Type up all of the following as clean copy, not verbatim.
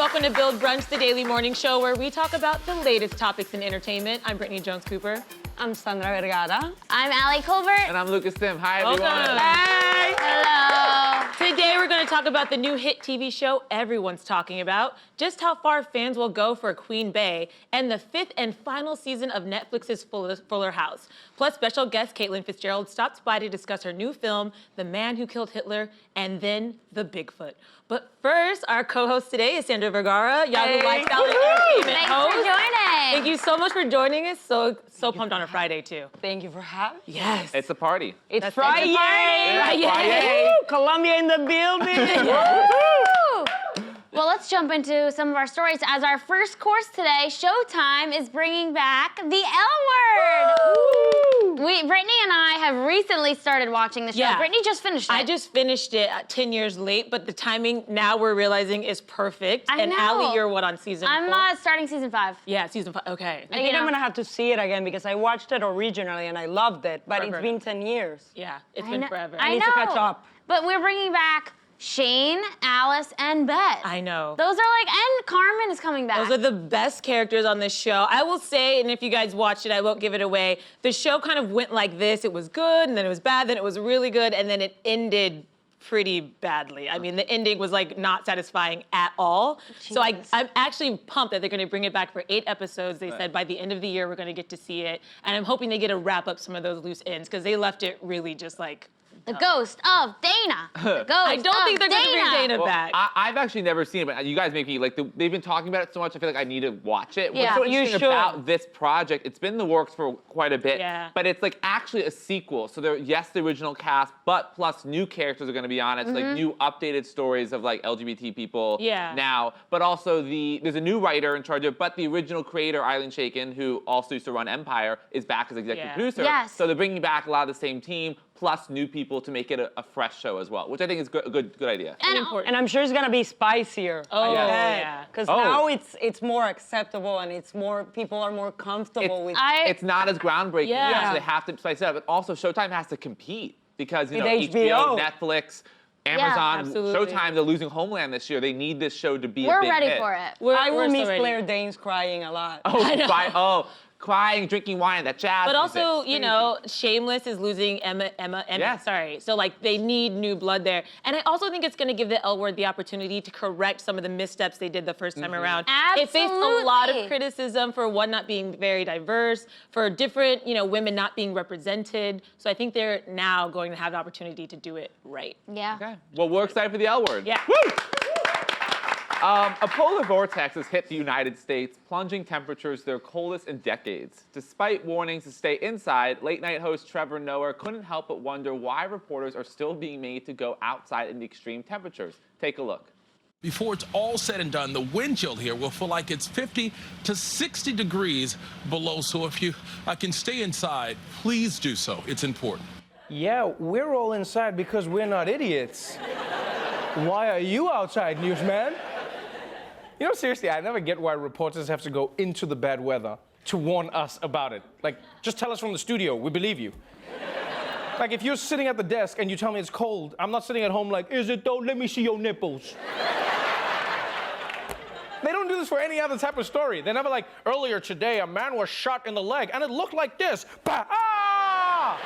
welcome to Build Brunch, the daily morning show where we talk about the latest topics in entertainment. I'm Brittany Jones-Cooper. I'm Sandra Vergara. I'm Allie Colbert. And I'm Lucas Tim. Hi, everyone. Welcome. Hey! Hello. Today we're going to talk about the new hit TV show everyone's talking about, just how far fans will go for Queen Bey, and the 5th and final season of Netflix's Fuller House. Plus, special guest Caitlin Fitzgerald stops by to discuss her new film, The Man Who Killed Hitler, and then The Bigfoot. But first, our co-host today is Sandra Vergara, Yahoo Lifestyle and Entertainment Thanks host. for joining. Thank you so much for joining us. So pumped on a Friday, too. Thank you for having me. Yes. It's a party. It's That's Friday! Friday. Friday. Woo! Colombia in the building! Woo! Well, let's jump into some of our stories. As our first course today, Showtime is bringing back the L Word. Brittany and I have recently started watching the show. Yeah. Brittany just finished it. I just finished it 10 years late, but the timing now we're realizing is perfect. I and know. Allie, you're what, on season 4? I'm starting season 5. Yeah, season 5. Okay. I think I'm gonna have to see it again because I watched it originally and I loved it, but Forever. it's been 10 years. Yeah, it's I been know- forever. I need know. to catch up. But we're bringing back Shane, Alice, and Bette. I know. Those are like, and Carmen is coming back. Those are the best characters on this show. I will say, and if you guys watched it, I won't give it away, the show kind of went like this. It was good, and then it was bad, then it was really good, and then it ended pretty badly. I mean, the ending was like not satisfying at all. So I'm actually pumped that they're gonna bring it back for 8 episodes. They said by the end of the year, we're gonna get to see it. And I'm hoping they get to wrap up some of those loose ends, because they left it really just like, The ghost of Dana. The ghost I don't think they're of gonna bring Dana Well, back. I've actually never seen it, but you guys make me, like, they've been talking about it so much, I feel like I need to watch it. Yeah. What's so You interesting should. about this project, it's been in the works for quite a bit, Yeah. but it's like actually a sequel. So yes, the original cast, but plus new characters are gonna be on it, so like new updated stories of like LGBT people now, but also there's a new writer in charge of, but the original creator, Eileen Shaken, who also used to run Empire, is back as executive producer. Yes. So they're bringing back a lot of the same team, plus new people to make it a fresh show as well, which I think is a good idea. And I'm sure it's gonna be spicier. Oh, yeah. Because now it's more acceptable and it's more, people are more comfortable with It's not as groundbreaking, Yeah. so they have to spice it up. But also, Showtime has to compete because, you With know, HBO. Netflix, Amazon, absolutely. Showtime, they're losing Homeland this year. They need this show to be a We're big ready hit. for it. I will we're so miss ready. Claire Danes crying a lot. Crying, drinking wine, that jazz But music. also, you know, Shameless is losing Emma, Yes. sorry. So like they need new blood there. And I also think it's gonna give the L Word the opportunity to correct some of the missteps they did the first time around. It faced a lot of Absolutely. criticism for one, not being very diverse, for different, you know, women not being represented. So I think they're now going to have the opportunity to do it right. Yeah. Okay. Well, we're excited for the L Word. Yeah. Woo! A polar vortex has hit the United States, plunging temperatures their coldest in decades. Despite warnings to stay inside, late-night host Trevor Noah couldn't help but wonder why reporters are still being made to go outside in the extreme temperatures. Take a look. Before it's all said and done, the wind chill here will feel like it's 50 to 60 degrees below. So if you can stay inside, please do so. It's important. Yeah, we're all inside because we're not idiots. Why are you outside, newsman? You know, seriously, I never get why reporters have to go into the bad weather to warn us about it. Like, just tell us from the studio, we believe you. Like, if you're sitting at the desk and you tell me it's cold, I'm not sitting at home like, is it though? Let me see your nipples. They don't do this for any other type of story. They're never like, earlier today, a man was shot in the leg and it looked like this. Bah! Ah!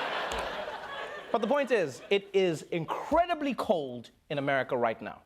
But the point is, it is incredibly cold in America right now.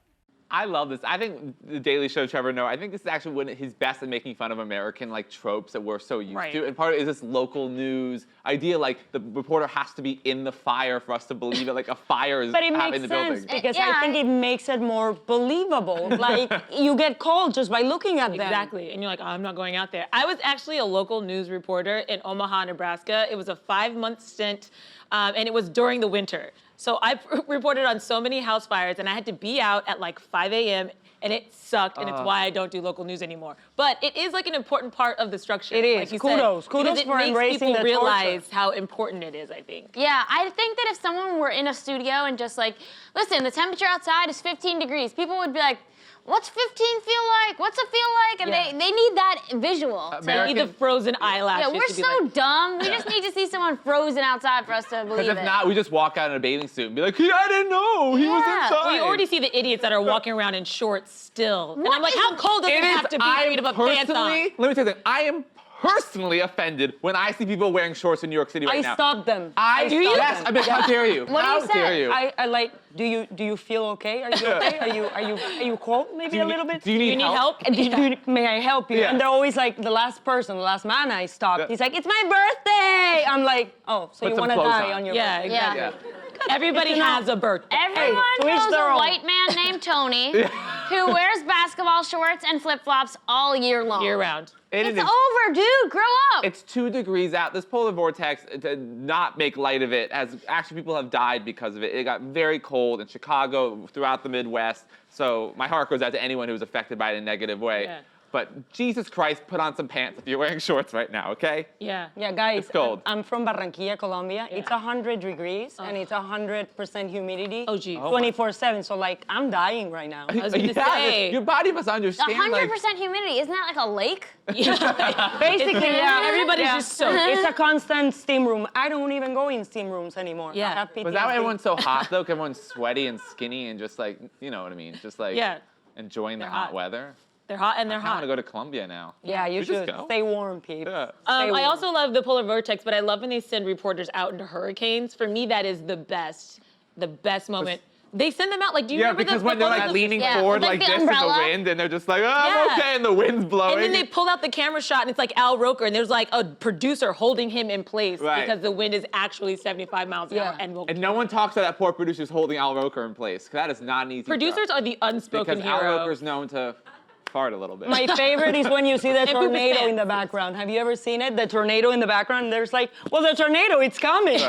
I love this. I think the Daily Show, Trevor Noah, I think this is actually when he's best at making fun of American like tropes that we're so used to. And part of it is this local news idea, like the reporter has to be in the fire for us to believe it, like a fire is But it happening makes in the sense building. because I think it makes it more believable. Like, you get cold just by looking at them. Exactly, and you're like, oh, I'm not going out there. I was actually a local news reporter in Omaha, Nebraska. It was a 5-month stint, and it was during the winter. So I reported on so many house fires, and I had to be out at like 5 a.m., and it sucked, and it's why I don't do local news anymore. But it is like an important part of the structure. It is. Like you Kudos. said, Kudos because for it makes embracing people the realize torture. how important it is, I think. Yeah, I think that if someone were in a studio and just like, listen, the temperature outside is 15 degrees, people would be like, what's 15 feel like? What's it feel like? And they need that visual. They need the frozen eyelashes. Yeah, we're to be so like, dumb. We just need to see someone frozen outside for us to believe Because it. if not, we just walk out in a bathing suit and be like, I didn't know. He was Yeah. inside. well, you already see the idiots that are walking around in shorts still. And I'm like, how cold does it have to be for you to put pants on? Let me tell you something. I am personally offended when I see people wearing shorts in New York City right now. I stopped them. Do you? Yes, I mean, how dare you? What do how you say? dare you? I like. Do you feel okay? Are you okay? Are you cold? Maybe a little bit. Do you need help? And may I help you? Yeah. And they're always like the last man I stopped. Yeah. He's like, it's my birthday. I'm like, oh, so Put you some want to clothes die on. on your Yeah, birthday? exactly. Yeah. Everybody has a birthday. Everyone to each knows their a own. white man named Tony who wears basketball shorts and flip-flops all year long. Year round. It's over, dude. Grow up. It's 2 degrees out. This polar vortex, to not make light of it, as actually people have died because of it. It got very cold in Chicago, throughout the Midwest. So my heart goes out to anyone who was affected by it in a negative way. Yeah. But Jesus Christ, put on some pants if you're wearing shorts right now, okay? Yeah. Yeah, guys, It's cold. I'm from Barranquilla, Colombia. Yeah. It's 100 degrees and it's 100% humidity. Oh, geez. 24/7. So like, I'm dying right now. I was gonna say. Your body must understand. 100% humidity. Isn't that like a lake? Basically, yeah. Everybody's just so. It's a constant steam room. I don't even go in steam rooms anymore. Yeah. I have Was that why PTSD. everyone's so hot though? 'Cause everyone's sweaty and skinny and just like, you know what I mean? Just like Yeah. enjoying the They're hot hot. weather. They're hot and they're I want hot. to go to Colombia now. Yeah, you We just should. go. Stay warm, peeps. Yeah. Stay I warm. also love the polar vortex, but I love when they send reporters out into hurricanes. For me, that is the best moment. They send them out like, do you Yeah, remember because the when they're photos like of- leaning Yeah, forward with, like, like the this in the umbrella. wind, and they're just like, oh, I'm Yeah. okay, and the wind's blowing. And then they pull out the camera shot, and it's like Al Roker, and there's like a producer holding him in place Right. because the wind is actually 75 miles an hour. Yeah. And no one talks to that poor producer who's holding Al Roker in place. 'Cause that is not an easy producers job. are the unspoken Because Al hero. Roker's known to fart a little bit. My favorite is when you see the And poop his tornado in pants. the background. Have you ever seen it? The tornado in the background. There's like, well, the tornado, it's coming.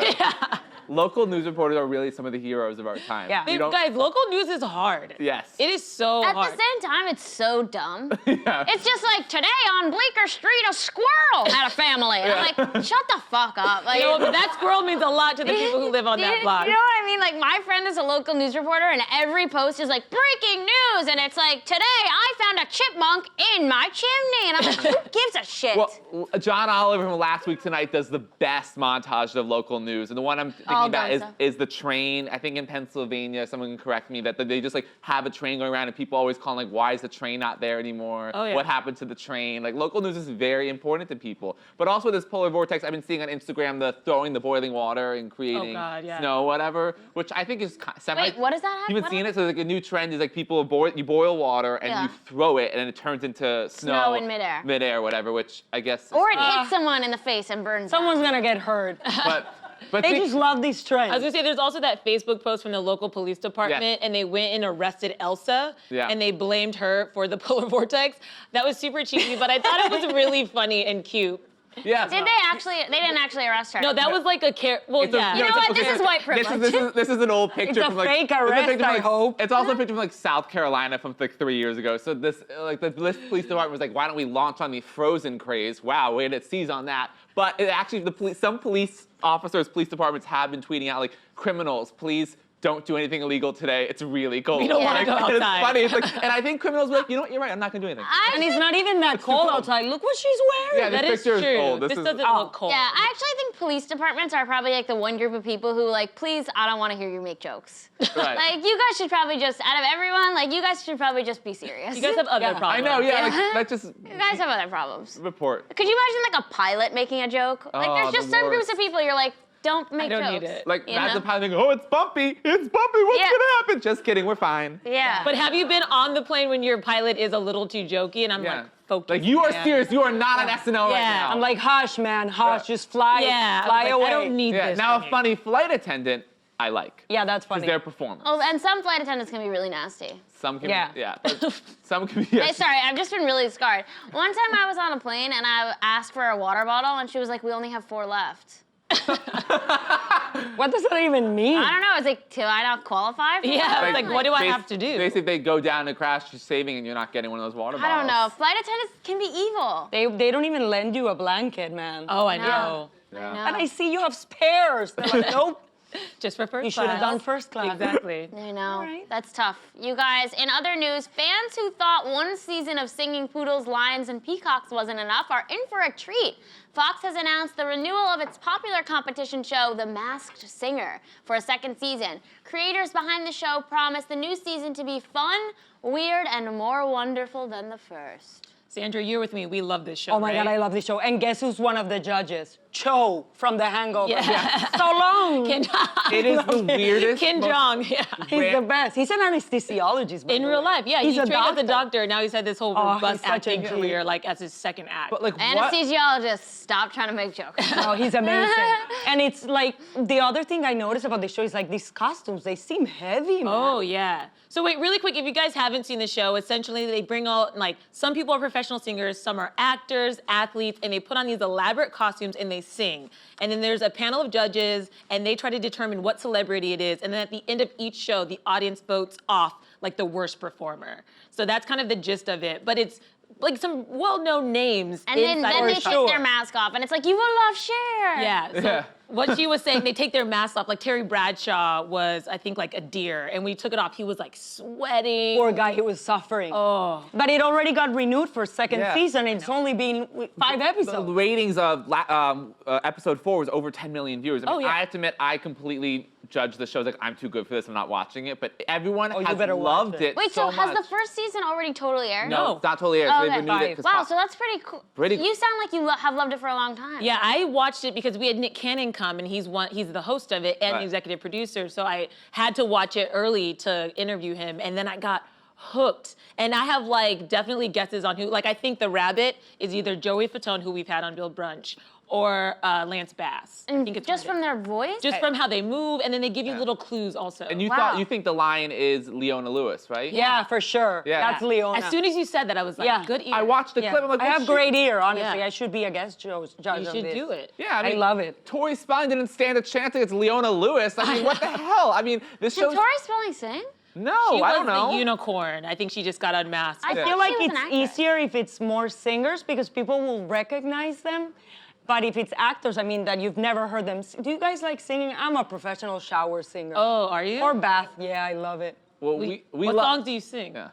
Local news reporters are really some of the heroes of our time. Yeah. They- You don't- guys, local news is hard. Yes. It is so At hard. the same time, it's so dumb. Yeah. It's just like, today on Bleecker Street, a squirrel had a family. And I'm like, shut the fuck up. Like, You know, but that squirrel means a lot to the people who live on that block. You know what I mean? Like, my friend is a local news reporter, and every post is like, breaking news. And it's like, today I found a chipmunk in my chimney. And I'm like, who gives a shit? Well, John Oliver from Last Week Tonight does the best montage of local news. And the one I'm thinking All about done is the train. I think in Pennsylvania, someone can correct me, that they just like have a train going around and people always calling like, why is the train not there anymore? Oh, yeah. What happened to the train? Like local news is very important to people. But also this polar vortex, I've been seeing on Instagram, the throwing the boiling water and creating God, yeah. snow, whatever, which I think is semi. Wait, what does that have? You haven't What seen happened? it? So like a new trend is like people you boil water and Yeah. you throw it and it turns into Snow in midair. Midair, whatever, which I guess is Or it hits someone in the face and burns them. Someone's gonna get hurt. but They think- just love these trends. I was gonna say, there's also that Facebook post from the local police department, Yes. and they went and arrested Elsa, Yeah. and they blamed her for the polar vortex. That was super cheesy, but I thought it was really funny and cute. yeah. Did they actually? They didn't actually arrest her. No, that was like a well, It's a- yeah. You know it's a- what? This is white privilege. This is an old picture a from like fake this is a arrest, picture from, I like, hope. It's also a picture from like South Carolina from like 3 years ago. So this like the police department was like, why don't we launch on the Frozen craze? Wow, way to seize on that. But it actually some police officers, police departments have been tweeting out like, criminals, please don't do anything illegal today. It's really cold. We don't wanna go And outside. It's funny. It's like, and I think criminals were like, you know what? You're right. I'm not gonna do anything. and it's not even that cold cold. outside. Look what she's wearing. Yeah, That this is picture true. is old. This is- doesn't look cold. Yeah, I actually think police departments are probably like the one group of people who like, please, I don't want to hear you make jokes. Right. Like, you guys should probably just, out of everyone, like, you guys should probably just be serious. You guys have other Yeah. problems. I know. Yeah. Yeah. Like, let's just You guys have other problems. report. Could you imagine like a pilot making a joke? Like, Oh, there's just the some groups worst. of people you're like, don't make don't jokes. need it. Like you that's know? the pilot going, oh, it's bumpy. It's bumpy. What's Yeah. gonna happen? Just kidding. We're fine. Yeah. But have you been on the plane when your pilot is a little too jokey? And I'm Yeah. like, focus. Like you are man. serious. You are not on SNL right Yeah. now. I'm like, hush, man, hush. Just fly, Yeah, fly like, away. I don't need yeah. this. Now from a you. funny flight attendant, I like. Yeah, that's Because funny. their performance. Oh, and some flight attendants can be really nasty. Some can Yeah. be, yeah. But some can be. Yeah. Hey, sorry, I've just been really scarred. One time I was on a plane and I asked for a water bottle and she was like, we only have 4 left. What does that even mean? I don't know, it's like, do I not qualify for Yeah, that? it's like, what do I have to do? Basically, they go down and crash, you're saving, and you're not getting one of those water bottles. I don't know, flight attendants can be evil. They don't even lend you a blanket, man. Oh, I No. know. Yeah. No. And I see you have spares. They're like, nope. Just for first You should have class. done first class. Exactly. I know. right. That's tough. You guys, in other news, fans who thought one season of Singing Poodles, Lions, and Peacocks wasn't enough are in for a treat. Fox has announced the renewal of its popular competition show, The Masked Singer, for a second season. Creators behind the show promise the new season to be fun, weird, and more wonderful than the first. Sandra, you're with me. We love this show. Oh my God, I right? love this show. And guess who's one of the judges? Cho from The Hangover. Yeah. So long. Kim, It is the weirdest. Kim most- Jong, yeah. He's the best. He's an anesthesiologist. by In the real way. life, yeah. He's he a trained as a doctor. doctor. Now he's had this whole Oh, robust he's such a acting G. career, like as his second act. But like what? Anesthesiologist, stop trying to make jokes. Oh, he's amazing. And it's like, the other thing I noticed about the show is like these costumes, they seem heavy, man. Oh, yeah. So wait, really quick, if you guys haven't seen the show, essentially they bring all, like, some people are professional singers, some are actors, athletes, and they put on these elaborate costumes and they sing. And then there's a panel of judges, and they try to determine what celebrity it is. And then at the end of each show, the audience votes off, like, the worst performer. So that's kind of the gist of it. But it's, like, some well-known names And then inside they the take show. their mask off, and it's like, you will love Cher. Yeah. So Yeah. what she was saying, they take their masks off. Like Terry Bradshaw was, I think, like a deer, and when he took it off, he was like sweating. Poor guy, he was suffering. Oh. But it already got renewed for second Yeah. season. It's only been 5 The episodes. ratings of episode 4 was over 10 million viewers. I mean, Oh, yeah. I have to admit, I completely judged the show. Like, I'm too good for this. I'm not watching it. But everyone you has better watch loved it. it. Wait, so so has much. the first season already totally aired? No, No. it's not totally aired. So Okay. they renewed it. 'cause Wow, Fox- so that's pretty cool. Pretty- You sound like you have loved it for a long time. Yeah, I watched it because we had Nick Cannon come, and he's the host of it and Right. the executive producer. So I had to watch it early to interview him, and then I got hooked. And I have like definitely guesses on who. Like I think the rabbit is either Joey Fatone, who we've had on Bill Brunch, or Lance Bass. I think it's Just one from of their voice? them. Just from how they move, and then they give you little clues also. And you Wow. you think the lion is Leona Lewis, right? Yeah, for sure. Yeah. That's Leona. As soon as you said that, I was like, Yeah. good ear. I watched the Yeah. clip. I'm like, I well, have shit. great ear, honestly. Yeah. I should be a guest judge You of should this. do it. Yeah, I mean, love it. Tori Spelling didn't stand a chance against Leona Lewis. I mean, what the hell? I mean, this Did show. Tori Spelling sing? No, She I was don't know. the unicorn. I think she just got unmasked. I Yeah. feel like She was an it's actress. easier if it's more singers because people will recognize them. But if it's actors, I mean, that you've never heard them. Do you guys like singing? I'm a professional shower singer. Oh, are you? Or bath. Yeah, I love it. well, we what love. songs do you sing? Yeah.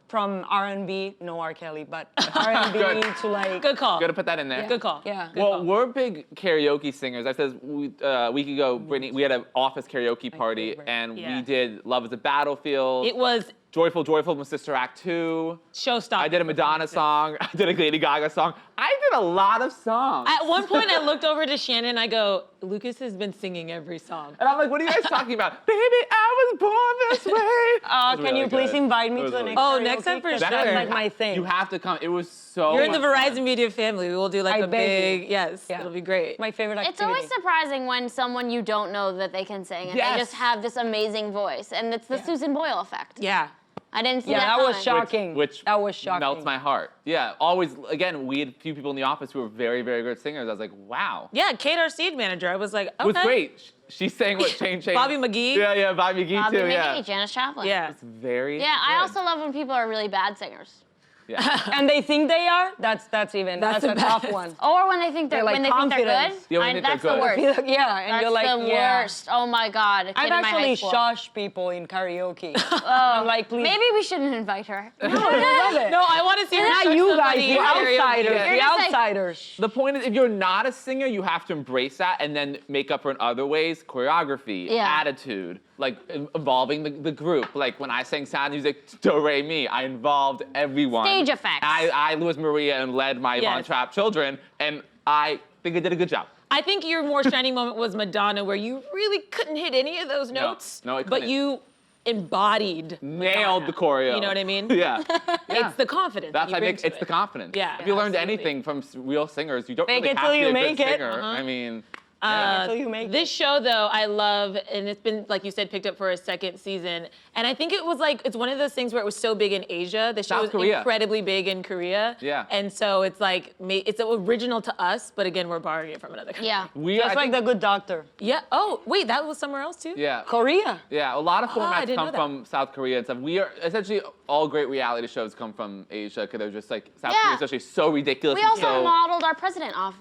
From R&B, no R. Kelly, but R&B Good. to like. Good call. Gotta put that in there. Good call. Yeah. Good Well, call. we're big karaoke singers. I said a week ago, Brittany, we had an office karaoke party, favorite. and Yeah. we did "Love Is a Battlefield." It was Joyful, Joyful from Sister Act 2. showstopper. I did a Madonna song. I did a Lady Gaga song. I did a lot of songs. At one point, I looked over to Shannon and I go, Lucas has been singing every song. And I'm like, what are you guys talking about? Baby, I was born this way. It was Can really you please good. invite me It to was the really next Oh, karaoke? next time for 'Cause sure. That's like my thing. You have to come. It was so You're in the much fun. Verizon Media family. We will do like I a beg big, you. yes, Yeah. it'll be great. My favorite activity. It's always surprising when someone you don't know that they can sing and Yes. they just have this amazing voice. And it's the Susan Boyle effect. Yeah. I didn't see Yeah, that that was coming. shocking. Which that was shocking. melts my heart. Yeah, always. Again, we had a few people in the office who were very, very good singers. I was like, wow. Yeah, Kate, our seed manager, I was like, okay. It was great. She sang what Chain Chain. Bobby McGee? Yeah, Bobby McGee Bobby too. McGee, Yeah. Janis Joplin. Yeah. It's very. Yeah, I good. also love when people are really bad singers. Yeah. And they think they are. That's That's a the tough best. one. Or when they think they're, They're like when they think they're confidence. good. Yeah, when they think That's they're the good. worst. Yeah, and That's you're like, the yeah. worst. Oh my God. A kid I've in my high actually school. shushed people in karaoke. I'm like, please. Maybe we shouldn't invite her. I love it. No, I want to see her Not shush you somebody guys, the in karaoke. outsiders. Yeah. The You're just like- outsiders. The point is, if you're not a singer, you have to embrace that and then make up for it in other ways. Choreography, Yeah. attitude, like involving the group. Like when I sang sound music, Do Re Mi, I involved everyone. Stage effects. I Louis Maria, and led my Von Yes. Trapp children, and I think I did a good job. I think your more shining moment was Madonna, where you really couldn't hit any of those notes. No, I But couldn't. you embodied Nailed Madonna. the choreo. You know what I mean? Yeah. It's the confidence. That's that you I bring think to it's it. the confidence. Yeah, If you learned absolutely. anything from real singers, you don't Fake really it have till to be you a make good it. singer. I mean, Until you make This show, though, I love, and it's been, like you said, picked up for a second season. And I think it was like, it's one of those things where it was so big in Asia. The show South was Korea. incredibly big in Korea. Yeah. And so it's like, it's original to us, but again, we're borrowing it from another country. Yeah. we Just I like think- The Good Doctor. Yeah. Oh, wait, that was somewhere else too? yeah. Korea. Yeah, a lot of I formats didn't know come that. from South Korea and stuff. We are essentially all great reality shows come from Asia because they're just like South Yeah. Korea, especially so ridiculous. We and also so modeled our president off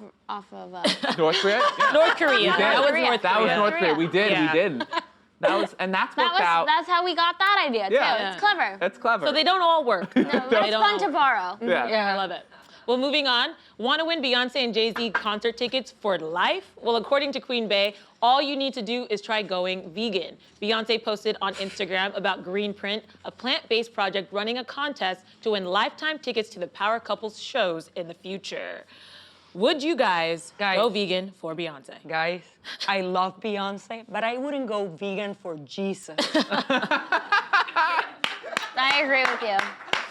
of. North Korea. Yeah. North Korea. We did. That was Korea. North That was Korea. North Korea. We did. Yeah. We did. And that's worked out. That's how we got that idea too. Yeah. It's clever. That's clever. So they don't all work. No, but They it's don't fun all to work. borrow. Yeah. I love it. Well, moving on. Want to win Beyonce and Jay-Z concert tickets for life? Well, according to Queen Bey, all you need to do is try going vegan. Beyonce posted on Instagram about Greenprint, a plant-based project running a contest to win lifetime tickets to the power couple's shows in the future. Would you guys go vegan for Beyonce? Guys, I love Beyonce, but I wouldn't go vegan for Jesus. I agree with you.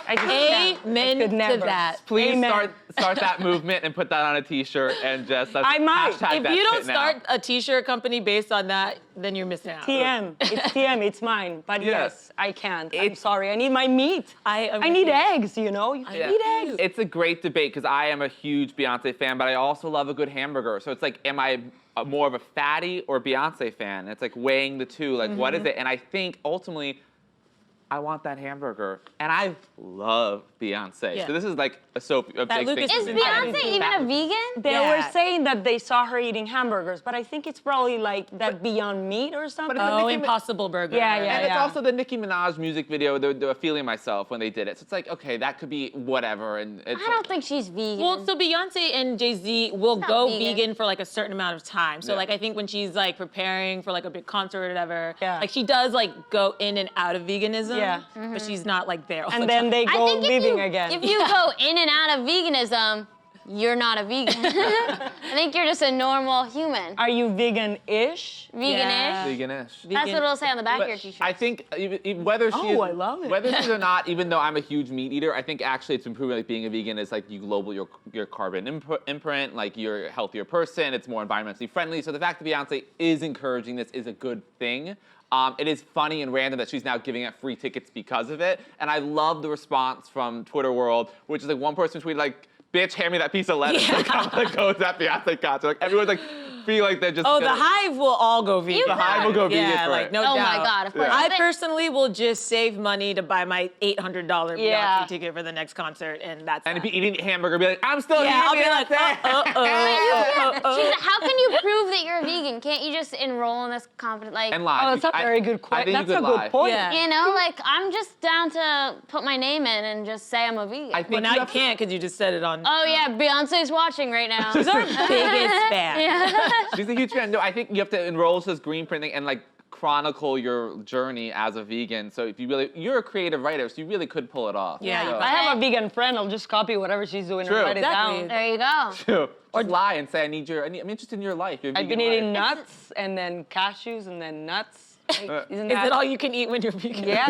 I just can't. Amen I could to never. that. Please Amen. start that movement and put that on a T-shirt and just I might. hashtag If that you don't shit now. start a t-shirt company based on that, then you're missing out. TM. It's TM. It's mine. But Yeah. yes, I can't. I'm sorry. I need my meat. I'm I with need you. eggs, you know? You Yeah. need eggs. It's a great debate because I am a huge Beyonce fan, but I also love a good hamburger. So it's like, am I more of a fatty or Beyonce fan? It's like weighing the two. Like, what is it? And I think ultimately, I want that hamburger, and I love Beyonce. Yeah. So this is like a big Lucas thing. Is is Beyonce even a vegan? They Yeah. were saying that they saw her eating hamburgers, but I think it's probably like that Beyond Meat or something. it's a Oh, Nicki Impossible Burger. Yeah, right? yeah. And it's also the Nicki Minaj music video, the Feeling Myself, when they did it. So it's like, okay, that could be whatever. And it's I don't think she's vegan. Well, so Beyonce and Jay-Z will not go vegan. vegan for like a certain amount of time. So Yeah. like I think when she's like preparing for like a big concert or whatever, Yeah. like she does like go in and out of veganism. Yeah. But she's not like there all the and then time. they I go think living again. if you go in and out of veganism, you're not a vegan. I think you're just a normal human. Are you vegan-ish? Vegan-ish. Yeah. vegan-ish. That's what it'll say on the back But of your t-shirt. I think whether she Oh, I love it. whether she's or not, even though I'm a huge meat eater, I think actually it's improving. Like being a vegan is like you global your carbon imprint, like you're a healthier person. It's more environmentally friendly. So the fact that Beyonce is encouraging this is a good thing. It is funny and random that she's now giving out free tickets because of it. And I love the response from Twitter world, which is like one person tweeted like, "Bitch, hand me that piece of lettuce." Like I'm gonna go to that Beyonce concert. Like everyone's like feel like they're just. Oh, the gonna- Hive will all go vegan. The Hive will go vegan Yeah, for like it. no Oh doubt. my God, of course. I They- personally will just save money to buy my $800 Beyonce Yeah. ticket for the next concert, and that's And if that. you eat a hamburger, be like, "I'm still Yeah, here." I'll be like, She's, how can you prove that you're a vegan? Can't you just enroll in this company? Like, And lie. Oh, that's a very good I question. think That's you a could good lie. point. Yeah. you know, like I'm just down to put my name in and just say I'm a vegan. I think Well, now you have to- can't because you just said it on. Oh yeah, Beyonce's watching right now. She's our biggest fan. Yeah. She's a huge fan. No, I think you have to enroll to this green printing and like chronicle your journey as a vegan. So if you're a creative writer, so you really could pull it off. Yeah, you So- If I have a vegan friend, I'll just copy whatever she's doing True. and write Exactly. it down. There you go. Or lie and say, I'm interested in your life. You're a I've been vegan eating life. nuts and then cashews and then nuts. Isn't Is that it all you can eat when you're vegan? Yeah.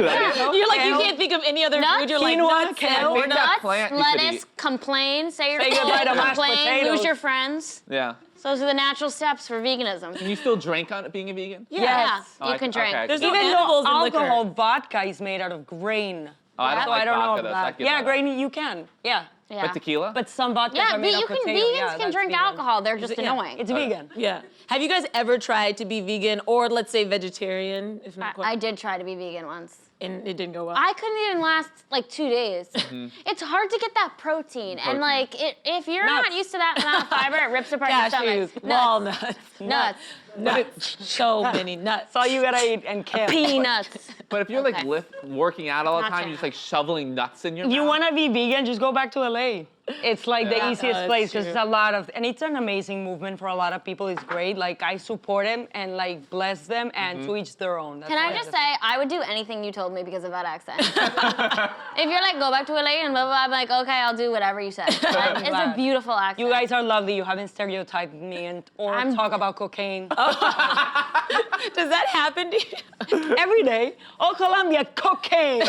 You're like, you Kale. can't think of any other Nuts, food. You're like, quinoa, nuts, kale. or think nuts. that plant you could Lettuce, eat. complain, say your Say goodbye to mashed complain, potatoes. lose your friends. Yeah. So those are the natural steps for veganism. Can you still drink on being a vegan? Yeah, Yes. you can drink. Okay. There's no Even edibles though in liquor. alcohol vodka is made out of grain. Oh, I don't So like I don't know vodka, of though, so that. I give Yeah, that up. grain you can. Yeah. Yeah. But tequila? But some vodkas Yeah, are made but you of can potato. vegans Yeah, can that's drink vegan. alcohol. They're just Yeah. annoying. It's vegan. Yeah. Have you guys ever tried to be vegan or let's say vegetarian, if not I quite, did try to be vegan once. and it didn't go well? I couldn't even last like 2 days. It's hard to get that protein, and like if you're Nuts. not used to that amount of fiber, it rips apart your Cashews, stomach. walnuts, Nuts, nuts, so many nuts. That's all you gotta eat and kale. peanuts. But if you're like Okay. working out all the Not time, yet. you're just like shoveling nuts in your You mouth. want to be vegan, just go back to LA. It's like the easiest that's place because true. it's a lot of, and it's an amazing movement for a lot of people. It's great. Like I support them and like bless them, and to each their own. That's Can all I have just to say, I would do anything you told me because of that accent. If you're like, go back to LA and blah, blah, blah, I'm like, okay, I'll do whatever you said. Like, it's a glad. beautiful accent. You guys are lovely. You haven't stereotyped me or talk about cocaine Does that happen to you? every day. Oh, Colombia, cocaine.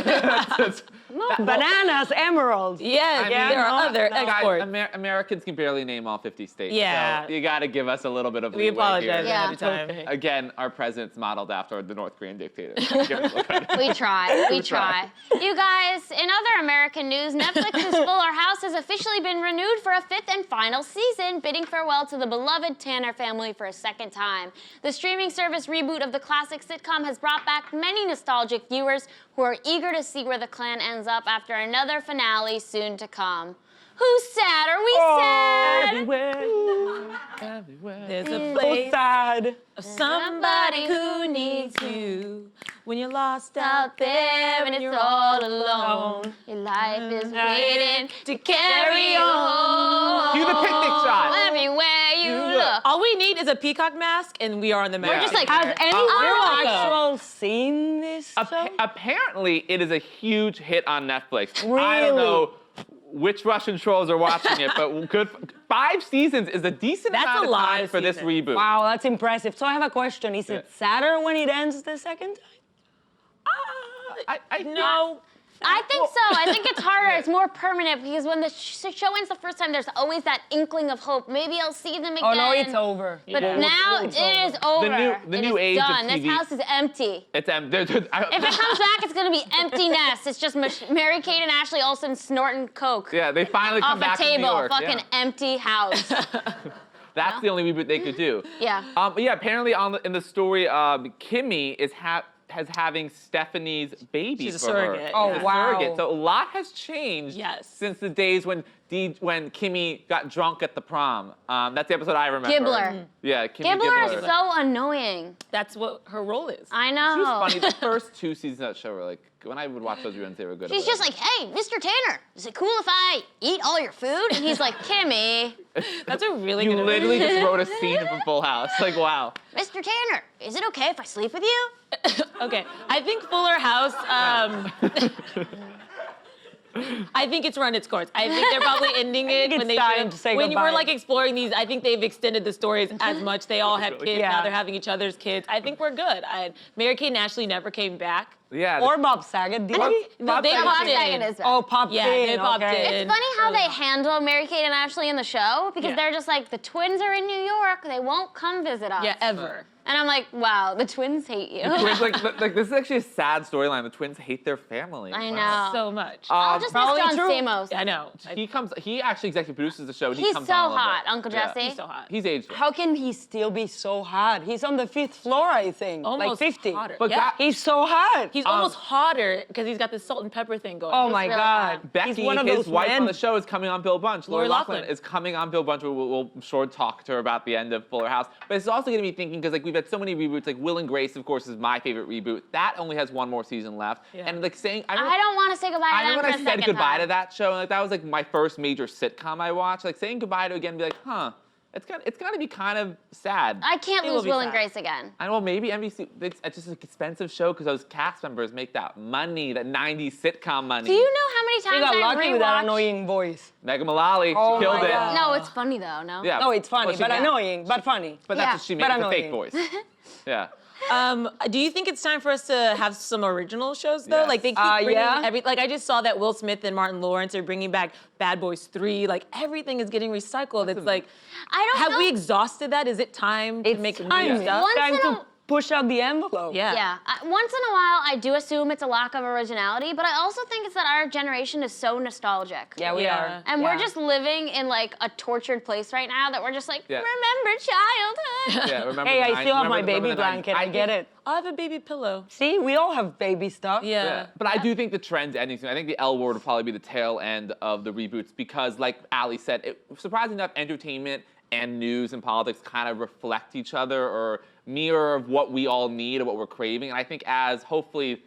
Bananas, emeralds. Yes, Yeah, there are no, other no. Guys, exports. Americans can barely name all 50 states. Yeah. So you got to give us a little bit of We leeway apologize here. Yeah. ahead of time. Okay. Again, our president's modeled after the North Korean dictator. Give us a little credit. We try. We try. try. You guys, in other American news, Netflix's Fuller House has officially been renewed for a 5th and final season, bidding farewell to the beloved Tanner family for a second time. The streaming service reboot of the classic sitcom has brought back many nostalgic viewers who are eager to see where the clan ends up after another finale soon to come. Who's sad? Are we sad? There's a So place sad. of somebody who needs you when you're lost out there and and it's you're all alone. Your life is waiting to carry you home. Cue the picnic shot. Everywhere you look. All we need is a peacock mask, and we are on the map. We're just like, Has You're anyone welcome. actual seen this show? Apparently, it is a huge hit on Netflix. I Really? don't know which Russian trolls are watching it, but good. 5 seasons is a decent That's amount a of lot time of for this seasons. reboot. Wow, that's impressive. So I have a question. Is it sadder when it ends the second time? No. I think so. I think it's harder. It's more permanent because when the show ends the first time, there's always that inkling of hope. Maybe I'll see them again. Oh no, it's over. But now it is over. The It new is age of done. This TV. house is empty. It's If it comes back, it's gonna be empty nest. It's just Mary-Kate and Ashley Olsen snorting coke yeah, they finally come off back a to New table. York. Fucking Yeah. empty house. That's the only reboot they could do. Yeah. But yeah, apparently in the story, Kimmy is having Stephanie's baby She's a for her. surrogate. Oh, She's a wow. surrogate. So a lot has changed Yes. since the days when Kimmy got drunk at the prom. That's the episode I remember. Gibbler. Yeah, Kimmy Gibbler Gibbler. is so annoying. That's what her role is. I She know. was funny. The first 2 seasons of that show were like, when I would watch those reruns, they were good. She's just like, hey, Mr. Tanner, is it cool if I eat all your food? And he's like, Kimmy, That's a really You good literally just wrote a scene from Full House. Like, wow. Mr. Tanner, is it okay if I sleep with you? Okay, I think Fuller House. I think it's run its course. I think they're probably ending it it's when they time should've- to say when you goodbye. were like exploring these. I think they've extended the stories as much. They all have kids Yeah. now. They're having each other's kids. I think we're good. Mary-Kate and Ashley never came back. Yeah. Or Bob Saget. Did he? No, they Bob popped Saget in. is back. Oh, popped Yeah, in. they popped okay. in. It's funny how they handle Mary-Kate and Ashley in the show because Yeah. they're just like, the twins are in New York. They won't come visit us. Yeah, ever. And I'm like, wow, the twins hate you. Twins, like this is actually a sad storyline. The twins hate their family. I know. So much. I'll just miss Probably John true. Stamos. I know. He actually executive produces the show. And he He's comes so on a little hot, bit. Uncle Yeah. Jesse. He's so hot. He's aged. How can he still be so hot? He's on the 5th floor, I think. Almost like 50. hotter. But yeah. that- He's so hot. He's almost hotter because he's got the salt and pepper thing going. Oh my really God. hot. Becky, He's one of his those wife men. on the show, is coming on Bill Bunch. Lori Loughlin is coming on Bill Bunch. We'll I'm sure talk to her about the end of Fuller House. But it's also going to be thinking, because like we've had so many reboots, like Will and Grace, of course, is my favorite reboot. That only has 1 more season left. Yeah. And like saying, I don't want to say goodbye to I them remember for when a I said second goodbye time. to that show, and like that was like my first major sitcom I watched. Like saying goodbye to it again, and be like, huh, it's got to be kind of sad. I can't It will lose be Will and sad. Grace again. I know maybe NBC. It's just an expensive show because those cast members make that money, that '90s sitcom money. Do you know how many He times got I lucky with that rewatched? annoying voice. Megan Mullally, Oh she killed my it. God. No, it's funny though, no? Yeah. No, it's funny, Well, she but got- annoying, but funny. But Yeah. that's what she But made, the fake annoying. voice. Yeah. Do you think it's time for us to have some original shows though? Yes. Like they keep bringing yeah. like I just saw that Will Smith and Martin Lawrence are bringing back Bad Boys 3. Like everything is getting recycled. It's like, I don't have know. we exhausted that? Is it time to make time. new stuff? Once Time in to a- push out the envelope. Yeah. Yeah. Once in a while, I do assume it's a lack of originality, but I also think it's that our generation is so nostalgic. Yeah, we Yeah. are. And Yeah. we're just living in like a tortured place right now that we're just like, Yeah. remember childhood. Yeah. Remember Hey, the I nine- still have my remember baby the nine- blanket. I get it. I have a baby pillow. See, we all have baby stuff. Yeah. Yeah. But I do think the trend's ending soon. I think the L word will probably be the tail end of the reboots because, like Ali said, surprisingly enough, entertainment and news and politics kind of reflect each other or mirror of what we all need or what we're craving. And I think as hopefully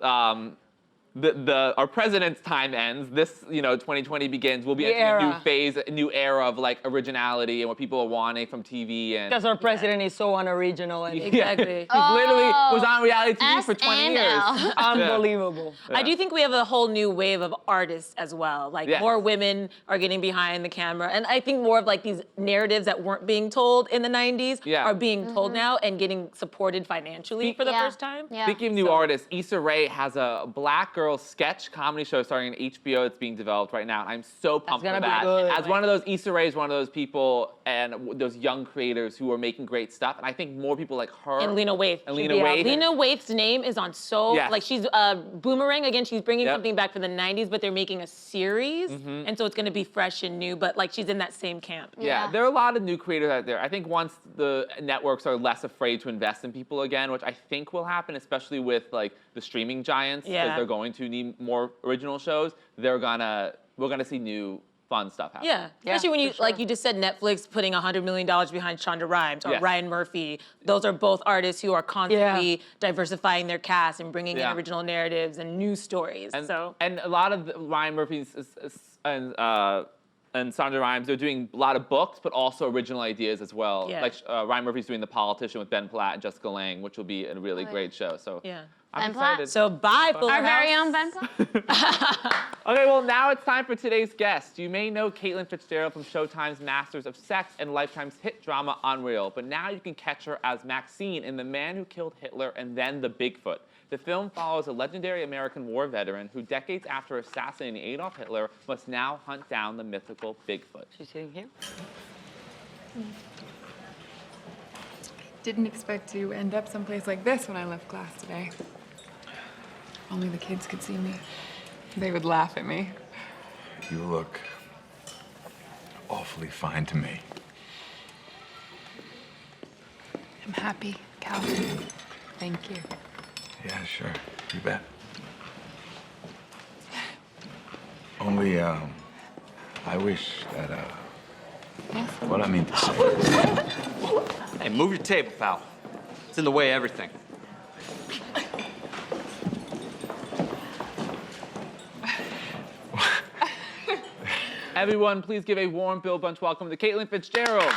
our president's time ends, this 2020 begins, we'll be The entering a new era. phase, a new era of like originality and what people are wanting from TV and. Because our president is so unoriginal and Exactly. He literally was Oh, on reality TV for 20 years. SNL. unbelievable. I do think we have a whole new wave of artists as well. Like Yes. more women are getting behind the camera. And I think more of like these narratives that weren't being told in the 90s Yeah. are being told now and getting supported financially for the Yeah. first time. Yeah. Speaking of new artists, Issa Rae has a black girl sketch comedy show starring on HBO that's being developed right now. And I'm so pumped for gonna be that. good. As one of those, Issa Rae is one of those people and those young creators who are making great stuff. And I think more people like her. And Lena Waithe. And Lena be out Waithe. there. Lena Waithe's name is on so Yes. like she's Boomerang again. She's bringing Yep. something back from the '90s, but they're making a series, and so it's going to be fresh and new. But like she's in that same camp. Yeah, Yeah. there are a lot of new creators out there. I think once the networks are less afraid to invest in people again, which I think will happen, especially with like the streaming giants, because Yeah. they're going to need more original shows, we're gonna see new fun stuff happen. Yeah, especially when you, for sure. like you just said, Netflix putting $100 million behind Shonda Rhimes or Yes. Ryan Murphy. Those are both artists who are constantly diversifying their cast and bringing Yeah. in original narratives and new stories. And, So and a lot of Ryan Murphy's and Sandra Rhimes, they're doing a lot of books, but also original ideas as well. Yeah. Like Ryan Murphy's doing The Politician with Ben Platt and Jessica Lange, which will be a really great show. So yeah. I'm Ben Platt. excited. So bye, Fuller Our very House. own Ben Platt. Okay, well, now it's time for today's guest. You may know Caitlin Fitzgerald from Showtime's Masters of Sex and Lifetime's hit drama Unreal, but now you can catch her as Maxine in The Man Who Killed Hitler and Then the Bigfoot. The film follows a legendary American war veteran who, decades after assassinating Adolf Hitler, must now hunt down the mythical Bigfoot. She's sitting here. Didn't expect to end up someplace like this when I left class today. Only the kids could see me. They would laugh at me. You look awfully fine to me. I'm happy, Cal. Thank you. Yeah, sure. You bet. Only, I wish that, what I mean to say is, Hey, move your table, pal. It's in the way of everything. Everyone, please give a warm Bill Bunch welcome to Caitlin Fitzgerald.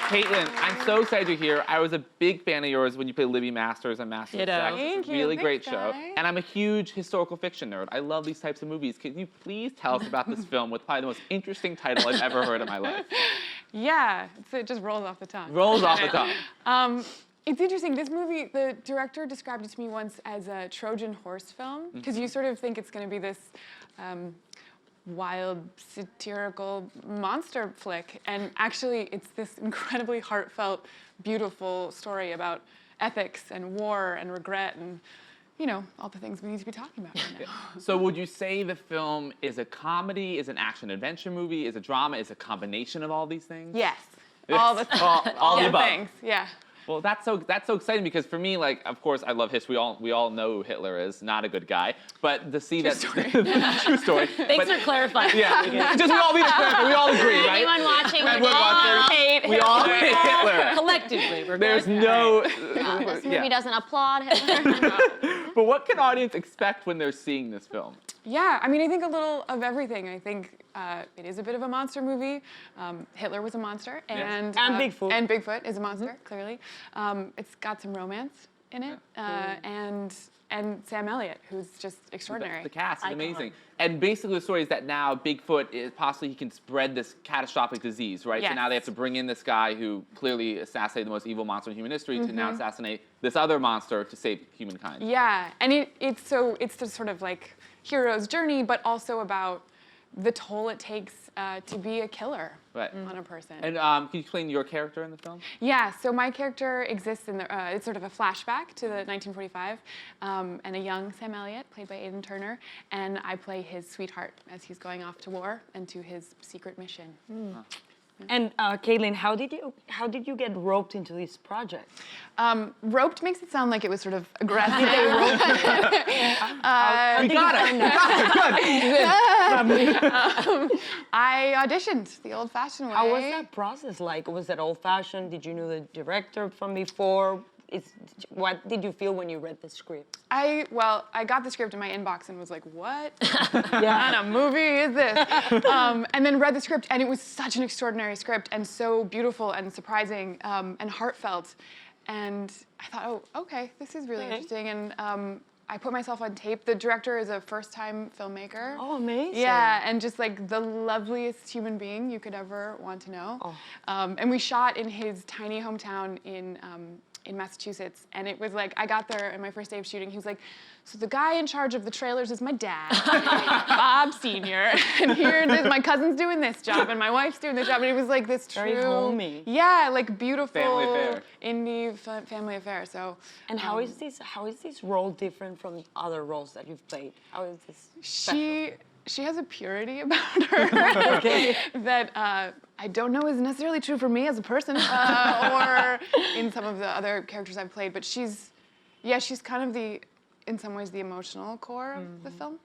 Caitlin, I'm so excited you're here. I was a big fan of yours when you played Libby Masters on Masters of Ditto. Sex. Thank It's a you. really Thanks, great show. guys. And I'm a huge historical fiction nerd. I love these types of movies. Can you please tell us about this film with probably the most interesting title I've ever heard in my life? Yeah, it just rolls off the tongue. Rolls off the tongue. It's interesting. This movie, the director described it to me once as a Trojan horse film, because you sort of think it's going to be this wild, satirical monster flick. And actually, it's this incredibly heartfelt, beautiful story about ethics and war and regret and, you know, all the things we need to be talking about right now. So would you say the film is a comedy, is an action-adventure movie, is a drama, is a combination of all these things? Yes. Yes. All the the above. things. Yeah. Well, that's so exciting because for me, like, of course, I love history. We all know who Hitler is, not a good guy. But to see that true story. Thanks for clarifying. Yeah, just we all need to clarify. We all agree, right? Anyone watching, Everyone watching, hate we all hate Hitler. Collectively, we're There's good. no. this movie yeah. doesn't applaud Hitler. But what can audience expect when they're seeing this film? Yeah, I mean, I think a little of everything. I think it is a bit of a monster movie. Hitler was a monster, and Bigfoot. And Bigfoot is a monster, clearly. It's got some romance in it, and Sam Elliott, who's just extraordinary. The cast is amazing. And basically the story is that now Bigfoot is possibly he can spread this catastrophic disease, right? So Yes. now they have to bring in this guy who clearly assassinated the most evil monster in human history to now assassinate this other monster to save humankind. Yeah, and it's the sort of like hero's journey, but also about the toll it takes to be a killer Right. on a person. And can you explain your character in the film? Yeah, so my character exists in it's sort of a flashback to the 1945, and a young Sam Elliott, played by Aidan Turner, and I play his sweetheart as he's going off to war and to his secret mission. And Caitlin, how did you get roped into this project? Roped makes it sound like it was sort of aggressive. We got it. Good. I auditioned the old-fashioned way. How was that process like? Was it old-fashioned? Did you know the director from before? What did you feel when you read the script? I got the script in my inbox and was like, what kind of movie is this? And then read the script, and it was such an extraordinary script and so beautiful and surprising and heartfelt. And I thought, oh, okay, this is really interesting. And I put myself on tape. The director is a first-time filmmaker. Oh, amazing. Yeah, and just like the loveliest human being you could ever want to know. Oh. And we shot in his tiny hometown in Massachusetts, and it was like, I got there on my first day of shooting, he was like, so the guy in charge of the trailers is my dad, Bob Sr., and here my cousin's doing this job, and my wife's doing this job, and it was like this true... Very homey. Yeah, like beautiful Family affair. indie family affair, so... And how is this role different from other roles that you've played? How is this special? She has a purity about her that I don't know is necessarily true for me as a person or in some of the other characters I've played, but she's Yeah, she's kind of in some ways, the emotional core of the film,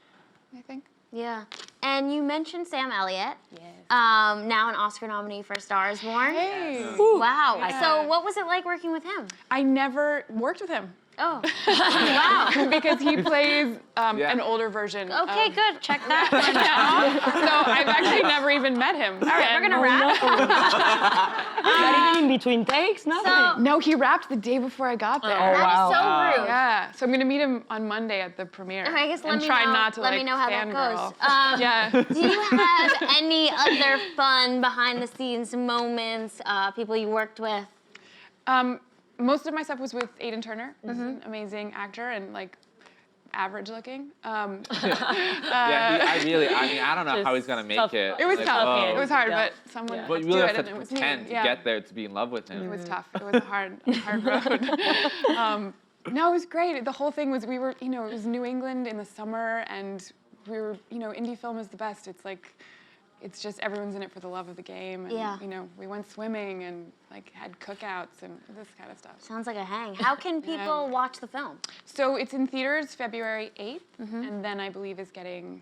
I think. Yeah. And you mentioned Sam Elliott. Yes. Now an Oscar nominee for A Star Is Born. Hey. Wow. Yeah. So what was it like working with him? I never worked with him. Oh. Wow. Because he plays an older version. Okay, good. Check that one out. So I've actually never even met him. All right, we're gonna wrap. Not even in between takes, nothing. So No, he rapped the day before I got there. that is so rude. Yeah, so I'm gonna meet him on Monday at the premiere. Okay, I guess and try not to let me know how that fangirl. goes. Yeah. Do you have any other fun behind the scenes moments, people you worked with? Most of my stuff was with Aidan Turner, who's an amazing actor and like average looking. I don't know how he's gonna make tough. it. It was Like, tough. oh. It was hard, Yeah. but someone had But to you do really it, have and to it was me. pretend to Yeah. get there to be in love with him. It was tough. It was a hard road. No, it was great. The whole thing was it was New England in the summer, and we were, indie film is the best. It's like, it's just everyone's in it for the love of the game. And, Yeah. We went swimming and like had cookouts and this kind of stuff. Sounds like a hang. How can people watch the film? So it's in theaters February 8th, and then I believe is getting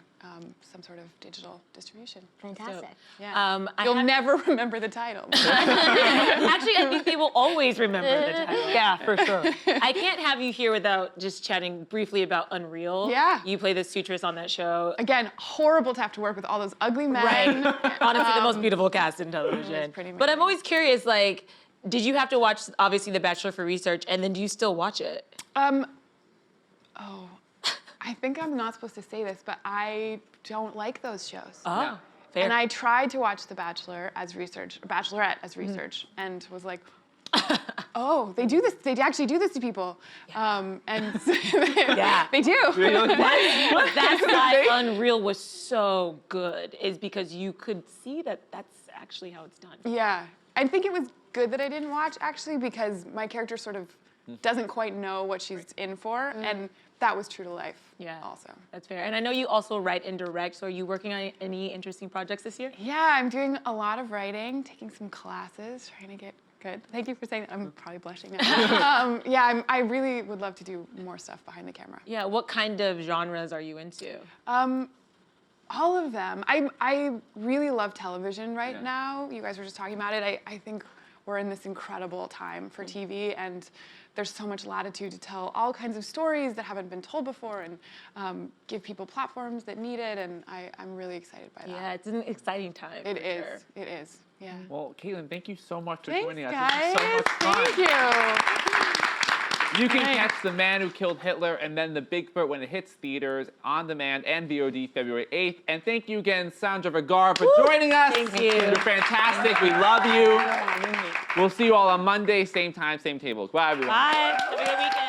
some sort of digital distribution. Fantastic. Yeah. I You'll have- never remember the title. Actually, I think they will always remember the title. Yeah, for sure. I can't have you here without just chatting briefly about Unreal. Yeah. You play the Sutress on that show. Again, horrible to have to work with all those ugly men. Right. Honestly, the most beautiful cast in television. pretty But I'm amazing. always curious, like, did you have to watch, obviously, The Bachelor for research, and then do you still watch it? I think I'm not supposed to say this, but I don't like those shows. Oh, fair. And I tried to watch The Bachelor as research, or Bachelorette as research, and was like, oh, they do this. They actually do this to people, and Yeah. they do. That's why Unreal was so good, is because you could see that that's actually how it's done. Yeah, I think it was good that I didn't watch actually because my character sort of doesn't quite know what she's in for, and that was true to life. Yeah. Also. That's fair. And I know you also write and direct, so are you working on any interesting projects this year? Yeah, I'm doing a lot of writing, taking some classes, trying to get good. Thank you for saying that. I'm probably blushing now. I really would love to do more stuff behind the camera. Yeah, what kind of genres are you into? All of them. I really love television right now. You guys were just talking about it. I think we're in this incredible time for TV, and there's so much latitude to tell all kinds of stories that haven't been told before, and give people platforms that need it, and I'm really excited by that. Yeah, it's an exciting time. It for is. sure. It is. Yeah. Well, Caitlin, thank you so much for Thanks, joining us. guys. This is so much fun. Thank you. You can catch The Man Who Killed Hitler and then The Bigfoot when it hits theaters on demand and VOD February 8th. And thank you again, Sandra Vergara, for joining us. Thank you. You're fantastic. We love you. We'll see you all on Monday, same time, same table. Bye, everyone. Bye. Have a good weekend.